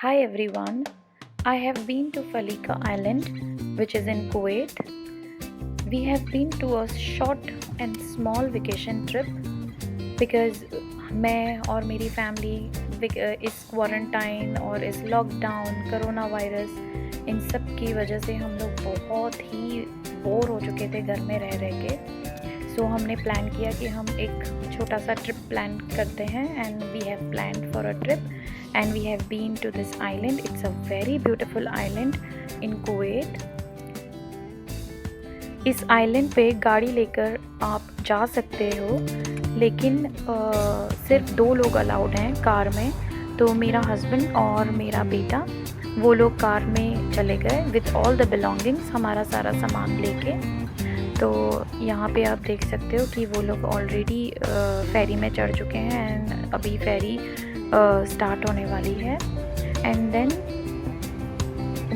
Hi everyone. I have been to Falika Island, which is in Kuwait. We have been to a short and small vacation trip because मैं और मेरी family इस quarantine और इस lockdown corona virus in सब की वजह से हम लोग बहुत ही बोर हो चुके थे घर में रह के। सो हमने प्लान किया कि हम एक छोटा सा ट्रिप प्लान करते हैं and we have planned for a trip and we have been to this island. It's a very beautiful island in Kuwait. इस आइलैंड पे गाड़ी लेकर आप जा सकते हो, लेकिन सिर्फ 2 लोग अलाउड हैं कार में। तो मेरा हस्बैंड और मेरा बेटा वो लोग कार में चले गए विथ ऑल द बिलोंगिंग्स, हमारा सारा सामान लेके। तो यहाँ पे आप देख सकते हो कि वो लोग ऑलरेडी फेरी में चढ़ चुके हैं एंड अभी फेरी स्टार्ट होने वाली है। एंड देन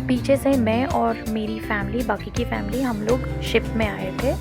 पीछे से मैं और मेरी फैमिली, बाकी की फैमिली, हम लोग शिप में आए थे।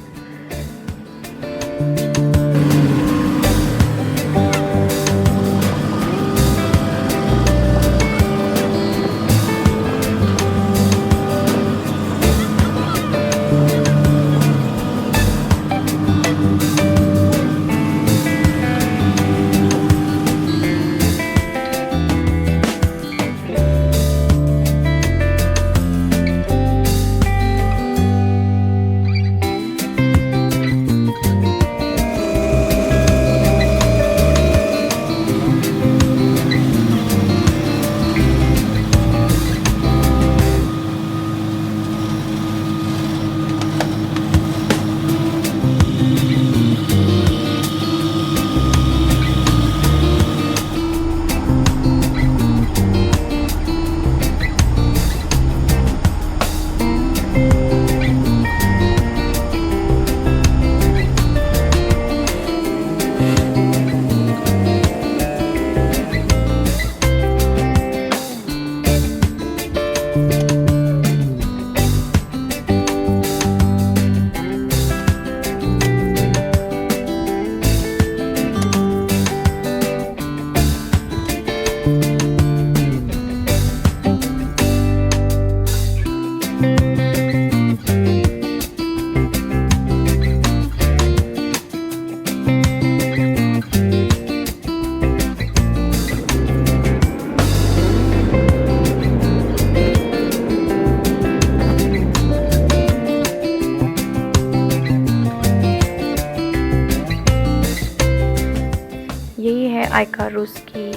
यही है आइकारुस की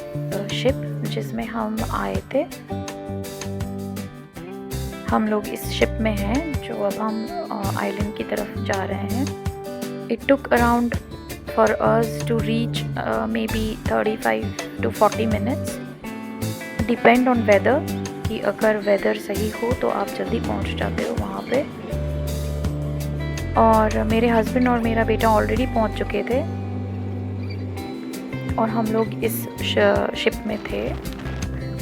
शिप जिसमें हम आए थे। हम लोग इस शिप में हैं जो अब हम आइलैंड की तरफ जा रहे हैं। It took around for us to reach maybe 35 to 40 minutes, depend on weather, कि अगर वेदर सही हो तो आप जल्दी पहुंच जाते हो वहाँ पे। और मेरे हस्बैंड और मेरा बेटा ऑलरेडी पहुंच चुके थे और हम लोग इस शिप में थे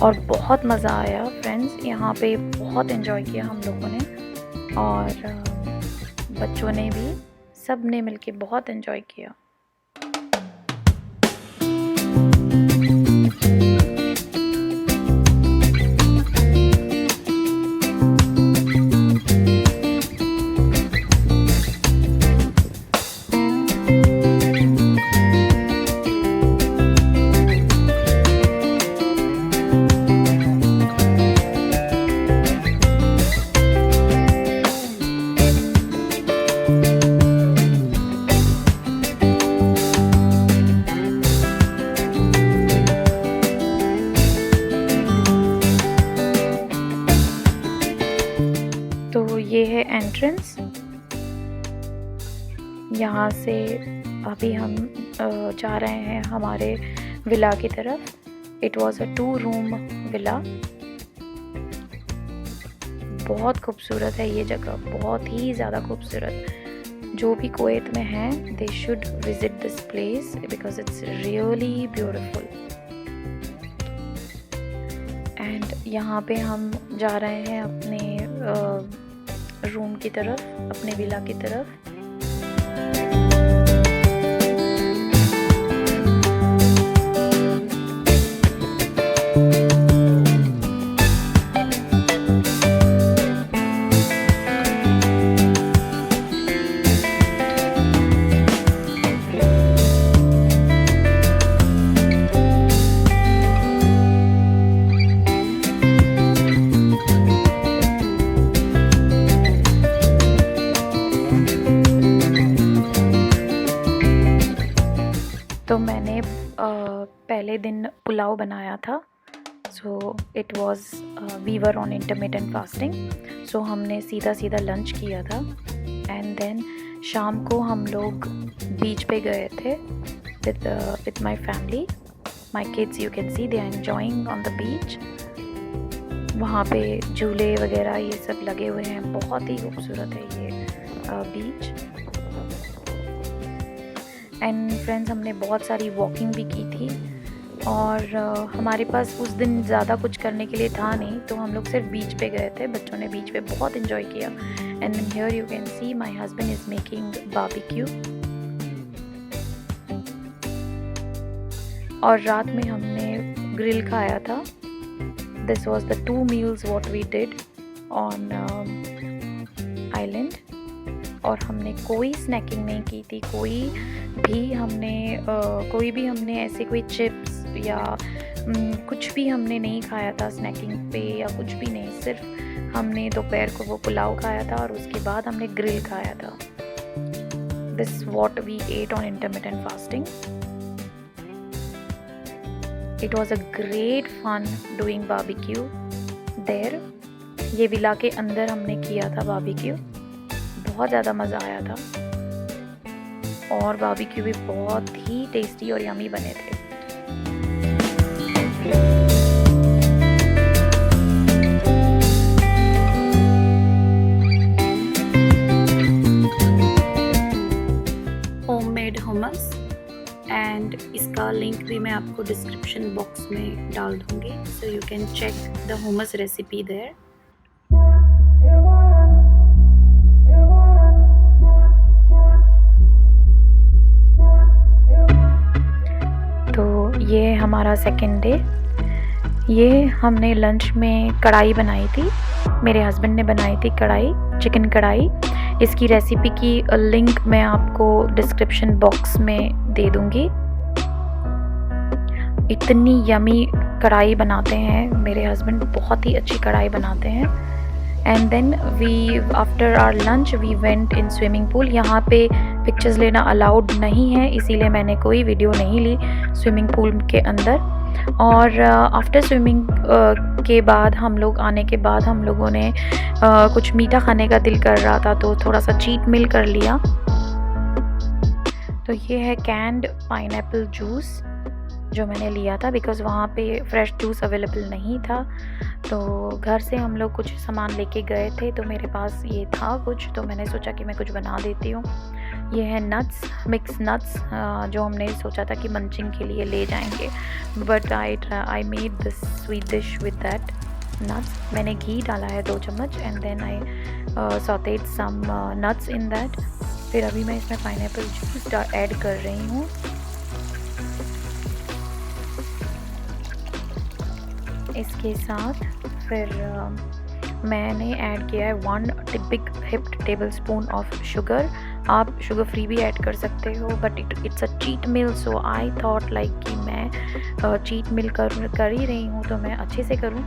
और बहुत मज़ा आया फ्रेंड्स। यहाँ पे बहुत एंजॉय किया हम लोगों ने और बच्चों ने भी, सब ने मिलके बहुत एंजॉय किया। तो ये है एंट्रेंस। यहाँ से अभी हम जा रहे हैं हमारे विला की तरफ। It was a 2 room villa. बहुत खूबसूरत है ये जगह, बहुत ही ज़्यादा खूबसूरत। जो भी कुवैत में हैं they should visit this place because it's really beautiful. And यहाँ पे हम जा रहे हैं अपने रूम की तरफ, अपने विला की तरफ। पहले दिन पुलाव बनाया था। So it was we were on intermittent fasting, so हमने सीधा सीधा लंच किया था। एंड देन शाम को हम लोग बीच पे गए थे with my family. My kids, you can see they are enjoying on the beach. वहाँ पे झूले वगैरह ये सब लगे हुए हैं, बहुत ही खूबसूरत है ये बीच। एंड फ्रेंड्स, हमने बहुत सारी वॉकिंग भी की थी और हमारे पास उस दिन ज़्यादा कुछ करने के लिए था नहीं, तो हम लोग सिर्फ बीच पे गए थे। बच्चों ने बीच पे बहुत इन्जॉय किया। And then here you can see my husband is making barbecue. और रात में हमने ग्रिल खाया था। This was the 2 meals what we did on island। और हमने कोई स्नैकिंग नहीं की थी, कोई भी हमने ऐसे कोई चिप्स या कुछ भी हमने नहीं खाया था स्नैकिंग पे या कुछ भी नहीं। सिर्फ हमने दोपहर को वो पुलाव खाया था और उसके बाद हमने ग्रिल खाया था। This what we ate on intermittent fasting. It was a great fun doing barbecue there। ये विला के अंदर हमने किया था बारबेक्यू, बहुत ज़्यादा मज़ा आया था और बारबेक्यू भी बहुत ही टेस्टी और यमी बने थे। होममेड hummus, एंड इसका लिंक भी मैं आपको डिस्क्रिप्शन बॉक्स में डाल दूँगी, so you can check the hummus recipe there. तो ये हमारा सेकेंड डे। ये हमने लंच में कढ़ाई बनाई थी, मेरे हस्बैंड ने बनाई थी कढ़ाई, चिकन कढ़ाई। इसकी रेसिपी की लिंक मैं आपको डिस्क्रिप्शन बॉक्स में दे दूँगी। इतनी यमी कढ़ाई बनाते हैं मेरे हस्बैंड, बहुत ही अच्छी कढ़ाई बनाते हैं। And then we after our lunch we went in swimming pool. यहाँ पे पिक्चर्स लेना अलाउड नहीं है, इसीलिए मैंने कोई वीडियो नहीं ली स्विमिंग पूल के अंदर। और आफ्टर स्विमिंग के बाद हम लोग आने के बाद हम लोगों ने कुछ मीठा खाने का दिल कर रहा था, तो थोड़ा सा चीट मिल कर लिया। तो ये है कैंड पाइनएप्पल जूस जो मैंने लिया था, बिकॉज़ वहाँ पे फ्रेश जूस अवेलेबल नहीं था। तो घर से हम लोग कुछ सामान लेके गए थे, तो मेरे पास ये था कुछ, तो मैंने सोचा कि मैं कुछ बना देती हूँ। ये है नट्स, मिक्स नट्स, जो हमने सोचा था कि मंचिंग के लिए ले जाएंगे, but I made this sweet dish with that nuts. मैंने घी डाला है 2 चम्मच and then I sauteed some nuts in that. फिर अभी मैं इसमें पाइनएप्पल जूस ऐड कर रही हूँ। इसके साथ फिर मैंने ऐड किया है 1 big heaped tablespoon of sugar. आप शुगर फ्री भी ऐड कर सकते हो, but it's a cheat meal, so I thought like कि मैं चीट मील कर ही रही हूँ तो मैं अच्छे से करूँ,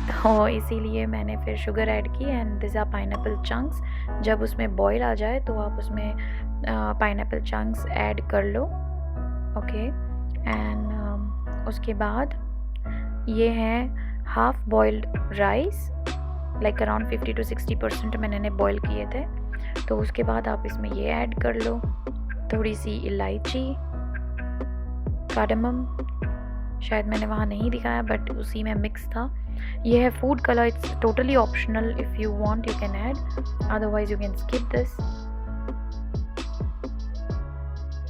तो इसीलिए मैंने फिर शुगर ऐड की। And this are pineapple chunks. जब उसमें बॉईल आ जाए तो आप उसमें पाइनएप्पल चंक्स ऐड कर लो, ओके। एंड उसके बाद ये है half boiled rice, like around 50 to 60% मैंने बॉईल किए थे। तो उसके बाद आप इसमें ये ऐड कर लो, थोड़ी सी इलायची, कार्डमम, शायद मैंने वहाँ नहीं दिखाया बट उसी में मिक्स था। ये है food colour, it's totally optional, if you want you can add, otherwise you can skip this.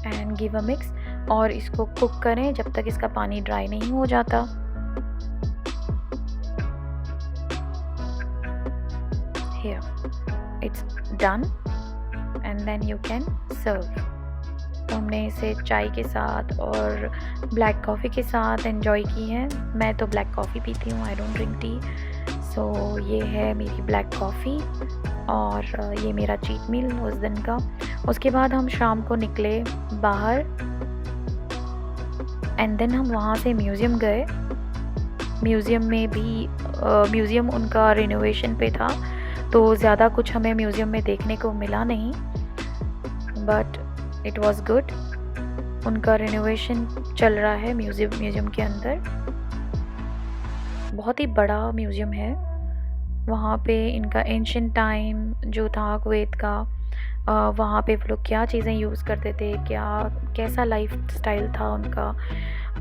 And give a mix और इसको कुक करें जब तक इसका पानी ड्राई नहीं हो जाता। Here it's done and then you can serve। तो हमने इसे चाय के साथ और ब्लैक कॉफ़ी के साथ एंजॉय की है। मैं तो ब्लैक कॉफ़ी पीती हूँ, आई डोंट ड्रिंक टी। सो ये है मेरी ब्लैक कॉफ़ी और ये मेरा चीट मील उस दिन का। उसके बाद हम शाम को निकले बाहर एंड देन हम वहाँ से म्यूज़ियम गए। म्यूज़ियम में भी म्यूज़ियम उनका रिनोवेशन पे था, तो ज़्यादा कुछ हमें म्यूज़ियम में देखने को मिला नहीं, बट इट वाज गुड। उनका रिनोवेशन चल रहा है म्यूज़ियम के अंदर। बहुत ही बड़ा म्यूज़ियम है। वहाँ पे इनका एंशिएंट टाइम जो था कुवैत का, वहाँ पे वो लोग क्या चीज़ें यूज़ करते थे, कैसा लाइफ़स्टाइल था उनका,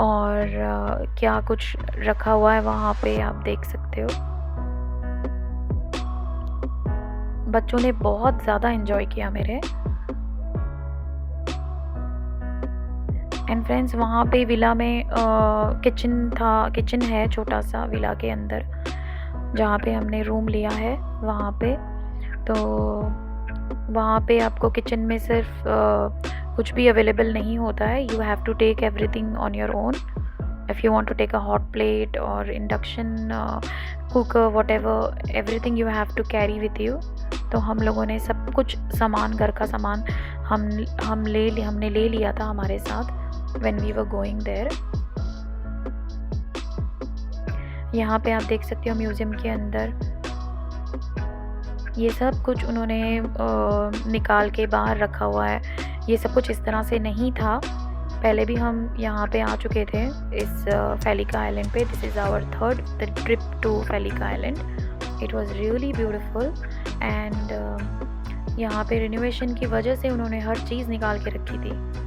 और क्या कुछ रखा हुआ है वहाँ पे आप देख सकते हो। बच्चों ने बहुत ज़्यादा एंजॉय किया मेरे। एंड फ्रेंड्स, वहाँ पे विला में किचन है छोटा सा विला के अंदर, जहाँ पे हमने रूम लिया है वहाँ पे। तो वहाँ पे आपको किचन में सिर्फ कुछ भी अवेलेबल नहीं होता है। You have to take everything on your own. If you want to take a hot plate or induction cooker, whatever, everything you have to carry with you. तो हम लोगों ने सब कुछ सामान, घर का सामान हमने ले लिया था हमारे साथ when we were going there। यहाँ पे आप देख सकते हो म्यूज़ियम के अंदर ये सब कुछ उन्होंने निकाल के बाहर रखा हुआ है। ये सब कुछ इस तरह से नहीं था। पहले भी हम यहाँ पे आ चुके थे इस फेलिका आइलैंड पे। This is our third trip to Failaka island. It was really beautiful and यहाँ पे रिनोवेशन की वजह से उन्होंने हर चीज़ निकाल के रखी थी।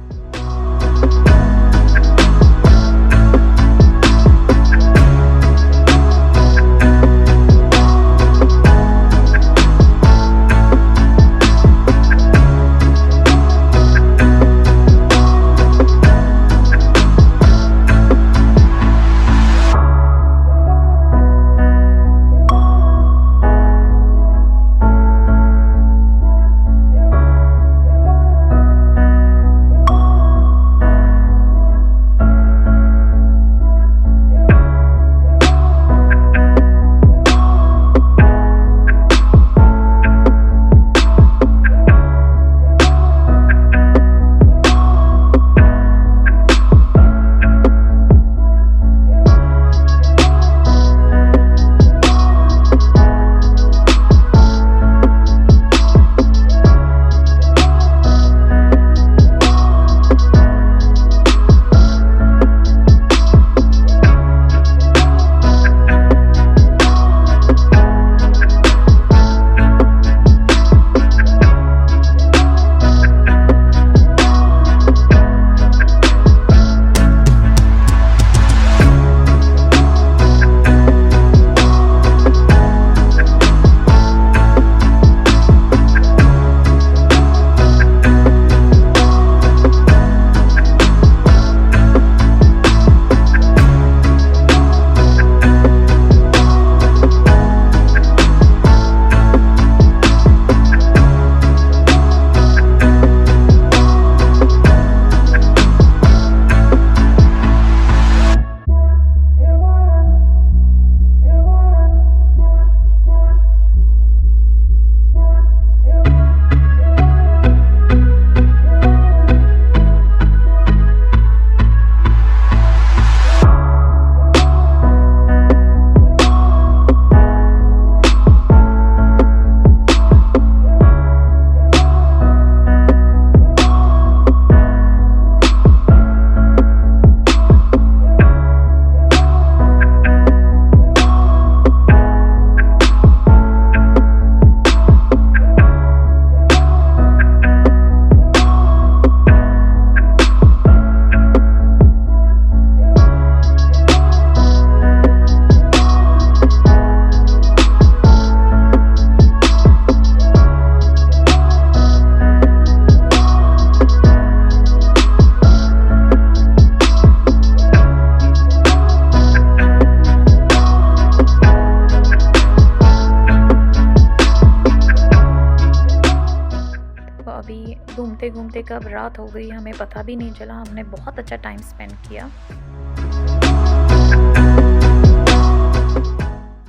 घूमते घूमते कब रात हो गई हमें पता भी नहीं चला। हमने बहुत अच्छा टाइम स्पेंड किया।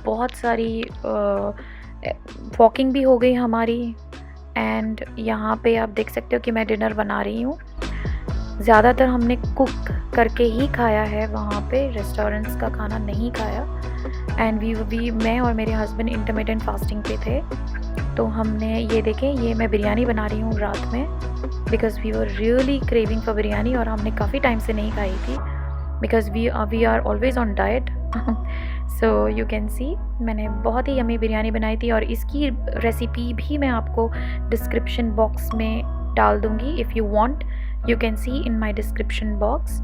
बहुत सारी वॉकिंग भी हो गई हमारी। एंड यहाँ पे आप देख सकते हो कि मैं डिनर बना रही हूँ। ज़्यादातर हमने कुक करके ही खाया है वहाँ पे, रेस्टोरेंट्स का खाना नहीं खाया। एंड मैं और मेरे हस्बैंड इंटरमिटेंट फास्टिंग पे थे, तो हमने ये देखें, ये मैं बिरयानी बना रही हूँ रात में, because we were really craving for biryani और हमने काफ़ी टाइम से नहीं खाई थी। Because we are always on diet. So you can see मैंने बहुत ही यमी बिरयानी बनाई थी, और इसकी रेसिपी भी मैं आपको डिस्क्रिप्शन बॉक्स में डाल दूँगी। If you want you can C in my description box.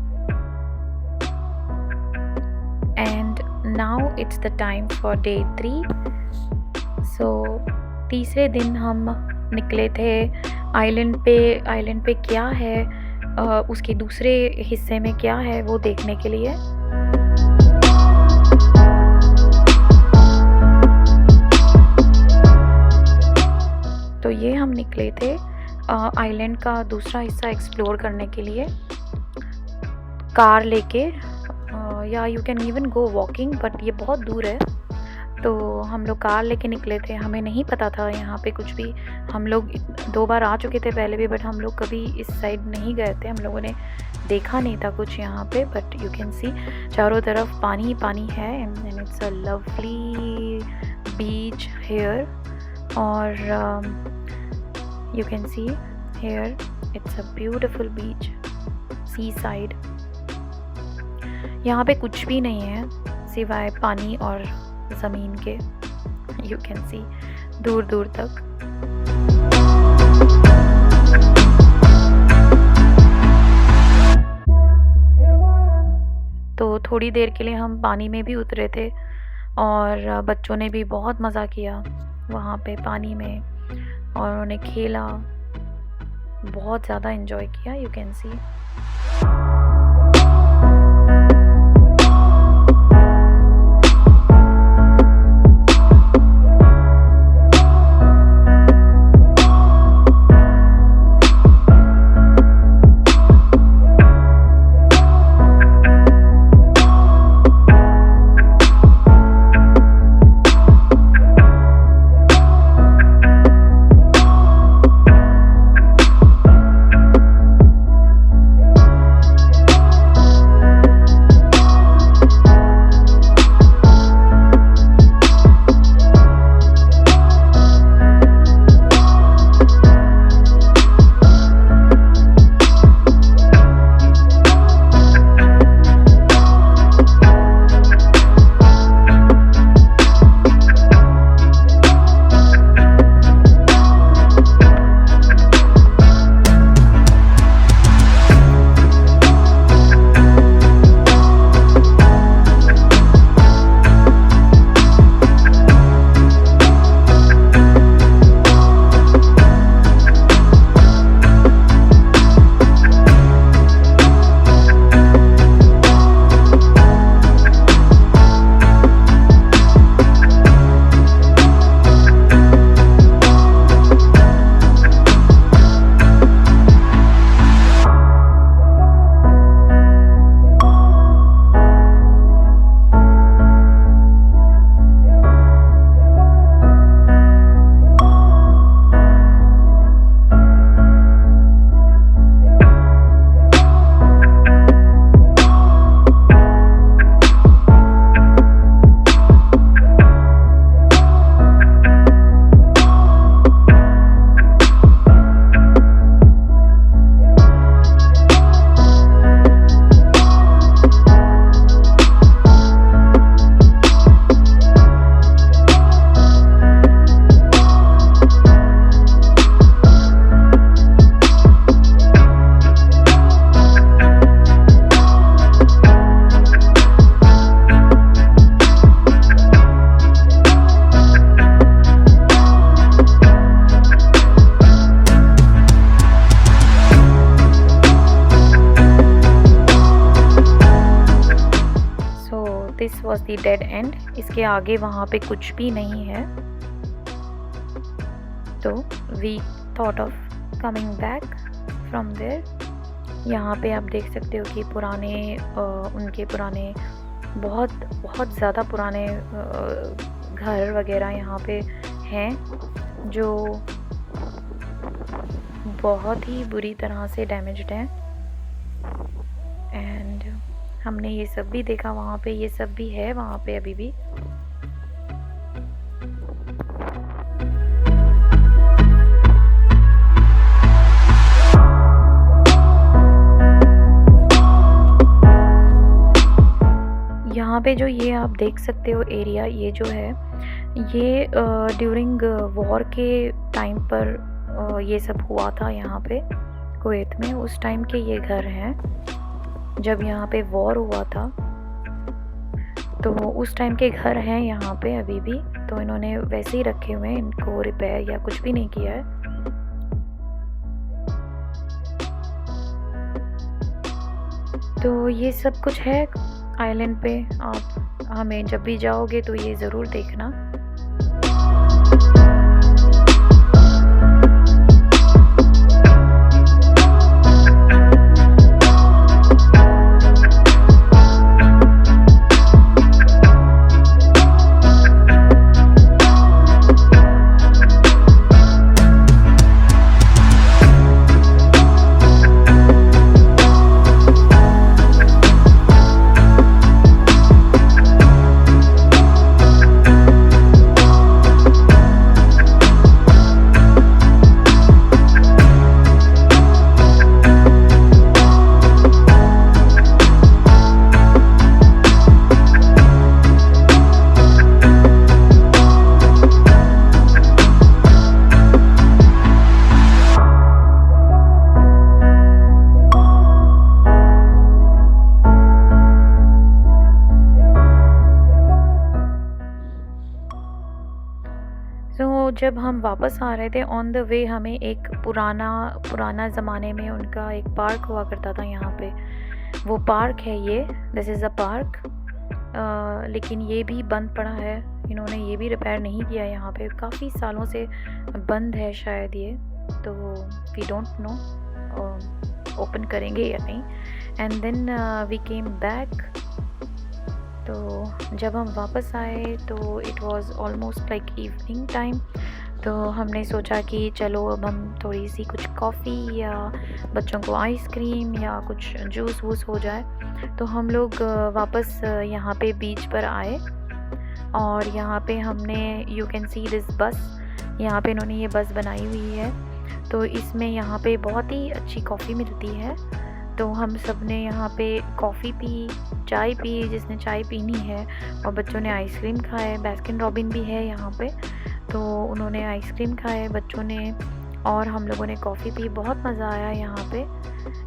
And now it's the time for day 3। सो तीसरे दिन हम निकले थे आइलैंड पे क्या है, उसके दूसरे हिस्से में क्या है वो देखने के लिए। तो ये हम निकले थे आइलैंड का दूसरा हिस्सा एक्सप्लोर करने के लिए कार लेके, या you can even go walking, but ये बहुत दूर है। तो हम लोग कार लेके निकले थे। हमें नहीं पता था यहाँ पे कुछ भी। हम लोग 2 बार आ चुके थे पहले भी, बट हम लोग कभी इस साइड नहीं गए थे। हम लोगों ने देखा नहीं था कुछ यहाँ पे। बट यू कैन सी चारों तरफ पानी ही पानी है, and it's a lovely beach here. और you can see here it's a beautiful beach, seaside. यहाँ पे कुछ भी नहीं है सिवाय पानी और ज़मीन के। यू कैन सी दूर दूर तक। तो थोड़ी देर के लिए हम पानी में भी उतरे थे, और बच्चों ने भी बहुत मज़ा किया वहाँ पे पानी में, और उन्होंने खेला, बहुत ज़्यादा एंजॉय किया। You can see this was the dead end. इसके आगे वहाँ पे कुछ भी नहीं है। तो we thought of coming back from there. यहाँ पे आप देख सकते हो कि उनके पुराने बहुत ज़्यादा पुराने घर वगैरह यहाँ पे हैं जो बहुत ही बुरी तरह से डैमेज्ड हैं। एंड हमने ये सब भी देखा वहाँ पे, ये सब भी है वहाँ पे अभी भी। यहाँ पे जो ये आप देख सकते हो एरिया, ये जो है ये ड्यूरिंग वॉर के टाइम पर ये सब हुआ था यहाँ पे कुवैत में। उस टाइम के ये घर हैं, जब यहाँ पे वॉर हुआ था तो उस टाइम के घर हैं यहाँ पे अभी भी। तो इन्होंने वैसे ही रखे हुए हैं, इनको रिपेयर या कुछ भी नहीं किया है। तो ये सब कुछ है आइलैंड पे। आप हमें जब भी जाओगे तो ये ज़रूर देखना। जब हम वापस आ रहे थे ऑन द वे, हमें एक पुराना ज़माने में उनका एक पार्क हुआ करता था यहाँ पे। वो पार्क है ये, दिस इज़ अ पार्क। लेकिन ये भी बंद पड़ा है, इन्होंने ये भी रिपेयर नहीं किया। यहाँ पे काफ़ी सालों से बंद है शायद ये, तो वी डोंट नो ओपन करेंगे या नहीं। And then we came back. तो जब हम वापस आए तो it was almost like evening time. तो हमने सोचा कि चलो अब हम थोड़ी सी कुछ कॉफ़ी या बच्चों को आइसक्रीम या कुछ जूस वूस हो जाए। तो हम लोग वापस यहाँ पे बीच पर आए और यहाँ पे हमने यू कैन सी दिस बस, यहाँ पे इन्होंने ये बस बनाई हुई है। तो इसमें यहाँ पे बहुत ही अच्छी कॉफ़ी मिलती है। तो हम सब ने यहाँ पे कॉफ़ी पी, चाय पी जिसने चाय पीनी है, और बच्चों ने आइसक्रीम खाए। बास्किन रॉबिन भी है यहाँ पे, तो उन्होंने आइसक्रीम खाए बच्चों ने, और हम लोगों ने कॉफ़ी पी। बहुत मज़ा आया यहाँ पे।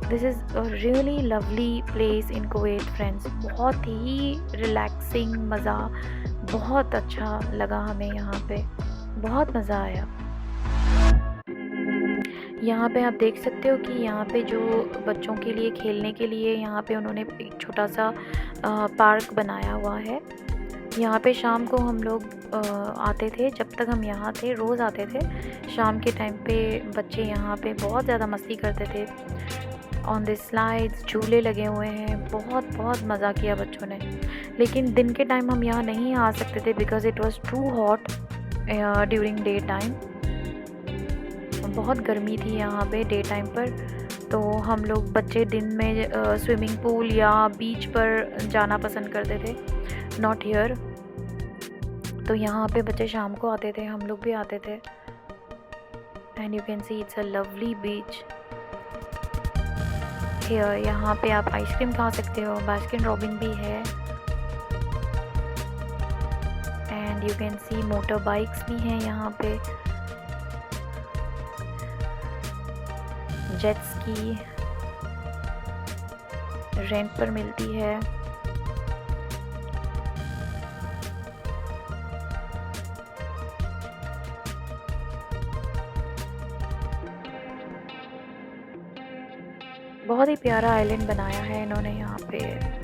This is a really lovely place in Kuwait friends. बहुत ही रिलैक्सिंग, मज़ा बहुत अच्छा लगा हमें यहाँ पे, बहुत मज़ा आया। यहाँ पे आप देख सकते हो कि यहाँ पे जो बच्चों के लिए खेलने के लिए यहाँ पे उन्होंने एक छोटा सा पार्क बनाया हुआ है। यहाँ पे शाम को हम लोग आते थे, जब तक हम यहाँ थे रोज़ आते थे। शाम के टाइम पे बच्चे यहाँ पे बहुत ज़्यादा मस्ती करते थे। ऑन द स्लाइड्स झूले लगे हुए हैं, बहुत मज़ा किया बच्चों ने। लेकिन दिन के टाइम हम यहाँ नहीं आ सकते थे because it was too hot during day time. बहुत गर्मी थी यहाँ पे डे टाइम पर। तो हम लोग बच्चे दिन में स्विमिंग पूल या बीच पर जाना पसंद करते थे, नॉट हियर। तो यहाँ पे बच्चे शाम को आते थे, हम लोग भी आते थे। And you can see it's a lovely beach here. यहाँ पे आप आइसक्रीम खा सकते हो, बास्किन रॉबिन भी है। And you can C motor bikes भी हैं यहाँ पे, जेट स्की रेंट पर मिलती है। बहुत ही प्यारा आइलैंड बनाया है इन्होंने यहाँ पे।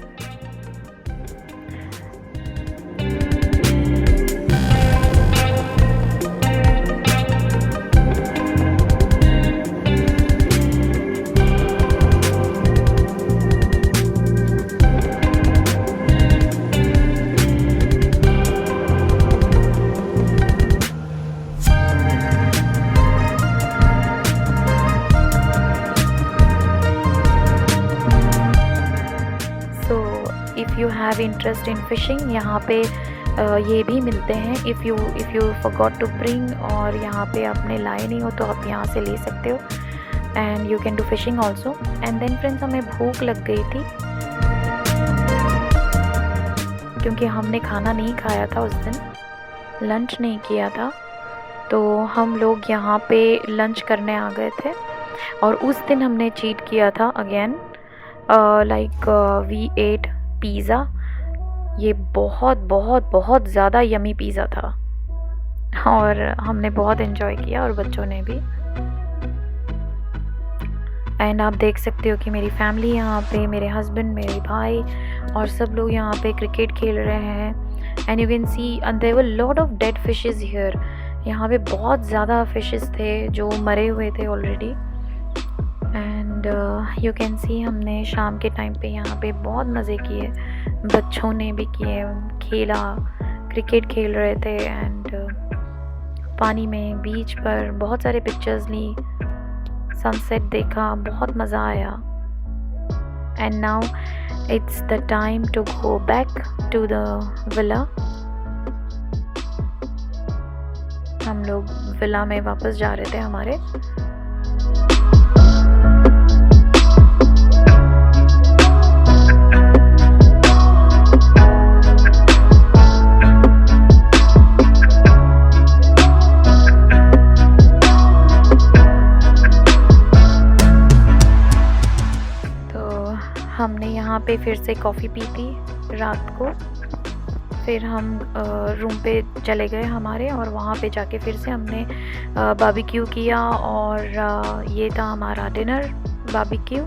If you have interest in fishing, यहाँ पे ये भी मिलते हैं। If you forgot to bring, और यहाँ पे आपने लाए नहीं हो तो आप यहाँ से ले सकते हो। And you can do fishing also. And then friends, हमें भूख लग गई थी क्योंकि हमने खाना नहीं खाया था उस दिन, लंच नहीं किया था, तो हम लोग यहाँ पे लंच करने आ गए थे। और उस दिन हमने चीट किया था again, like we ate pizza. ये बहुत बहुत बहुत ज़्यादा यमी पिज़्ज़ा था और हमने बहुत इन्जॉय किया और बच्चों ने भी। एंड आप देख सकते हो कि मेरी फैमिली यहाँ पे, मेरे हस्बैंड, मेरे भाई और सब लोग यहाँ पे क्रिकेट खेल रहे हैं। And you can see there were lot of dead fishes here. यहाँ पे बहुत ज़्यादा फिशेस थे जो मरे हुए थे ऑलरेडी। एंड यू कैन सी हमने शाम के टाइम पे यहाँ पे बहुत मज़े किए, बच्चों ने भी किए, खेला, क्रिकेट खेल रहे थे एंड पानी में, बीच पर बहुत सारे पिक्चर्स ली, सनसेट देखा, बहुत मज़ा आया। And now it's the time to go back to the villa. हम लोग विला में वापस जा रहे थे हमारे। हमने यहाँ पे फिर से कॉफ़ी पी थी रात को, फिर हम रूम पे चले गए हमारे और वहाँ पे जाके फिर से हमने बारबेक्यू किया और ये था हमारा dinner barbecue.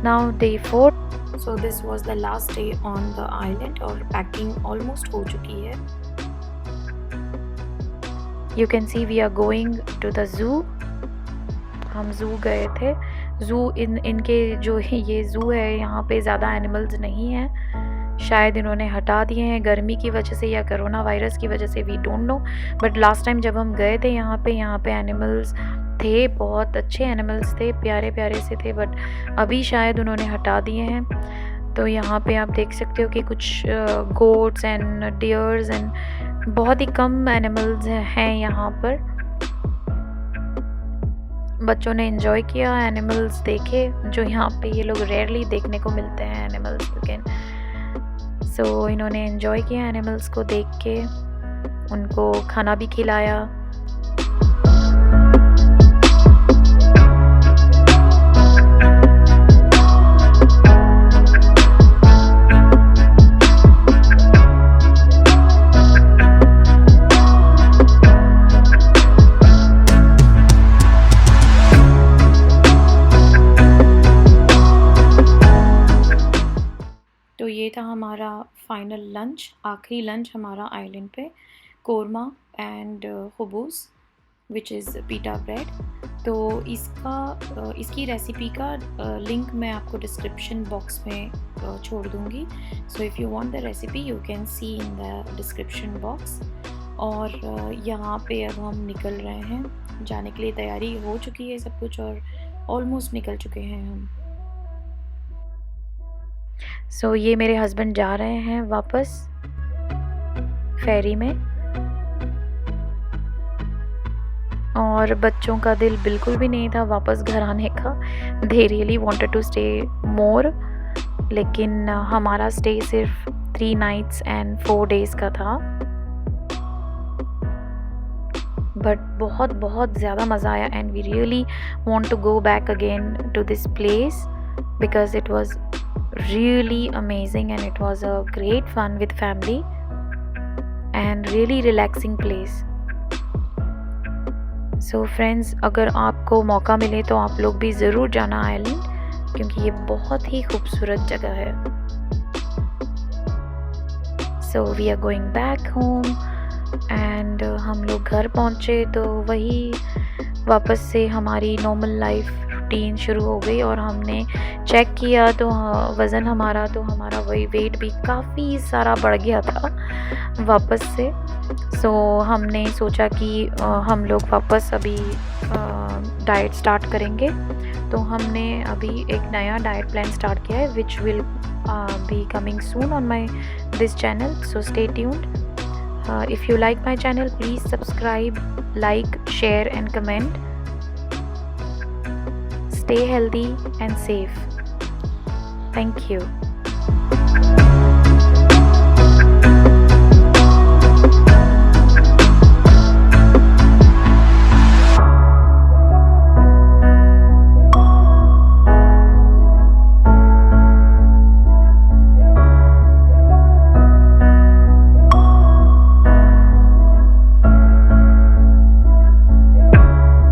Now day 4, so this was the last day on the island और पैकिंग ऑलमोस्ट हो चुकी है। You can see we are going to the zoo. हम ज़ू गए थे। ज़ू इनके जो ये ज़ू है यहाँ पे ज़्यादा एनिमल्स नहीं हैं, शायद इन्होंने हटा दिए हैं गर्मी की वजह से या कोरोना वायरस की वजह से, we don't know. But last time जब हम गए थे यहाँ पे एनिमल्स थे, बहुत अच्छे एनिमल्स थे, प्यारे प्यारे से थे, बट अभी शायद उन्होंने हटा दिए हैं। तो यहाँ पे आप देख सकते हो कि कुछ गोट्स एंड डियर्स एंड बहुत ही कम एनिमल्स हैं यहाँ पर। बच्चों ने एंजॉय किया, एनिमल्स देखे जो यहाँ पे ये लोग रेयरली देखने को मिलते हैं एनिमल्स, लेकिन सो इन्होंने एंजॉय किया एनिमल्स को देख के, उनको खाना भी खिलाया। तो ये था हमारा फाइनल लंच, आखिरी लंच हमारा आइलैंड पे, korma and khubus which is pita bread. तो इसकी रेसिपी का लिंक मैं आपको डिस्क्रिप्शन बॉक्स में छोड़ दूँगी। So if you want the recipe you can C in the description box. और यहाँ पे अब हम निकल रहे हैं, जाने के लिए तैयारी हो चुकी है सब कुछ और ऑलमोस्ट निकल चुके हैं हम। सो ये मेरे हस्बैंड जा रहे हैं वापस फेरी में और बच्चों का दिल बिल्कुल भी नहीं था वापस घर आने का। They really wanted to stay more, लेकिन हमारा स्टे सिर्फ 3 नाइट्स एंड 4 डेज़ का था। बट बहुत बहुत ज़्यादा मज़ा आया and we really want to go back again to this place because it was really amazing and it was a great fun with family and really relaxing place. So friends, अगर आपको मौका मिले तो आप लोग भी ज़रूर जाना आइलैंड, क्योंकि ये बहुत ही खूबसूरत जगह है। So we are going back home and हम लोग घर पहुँचे तो वही वापस से हमारी नॉर्मल लाइफ रूटीन शुरू हो गई और हमने चेक किया तो वज़न हमारा वही वेट भी काफ़ी सारा बढ़ गया था वापस से। सो हमने सोचा कि हम लोग वापस अभी डाइट स्टार्ट करेंगे। तो हमने अभी एक नया डाइट प्लान स्टार्ट किया है which will be coming soon on my this channel, so stay tuned. If you like my channel please subscribe, like, share and comment. Stay healthy and safe. Thank you.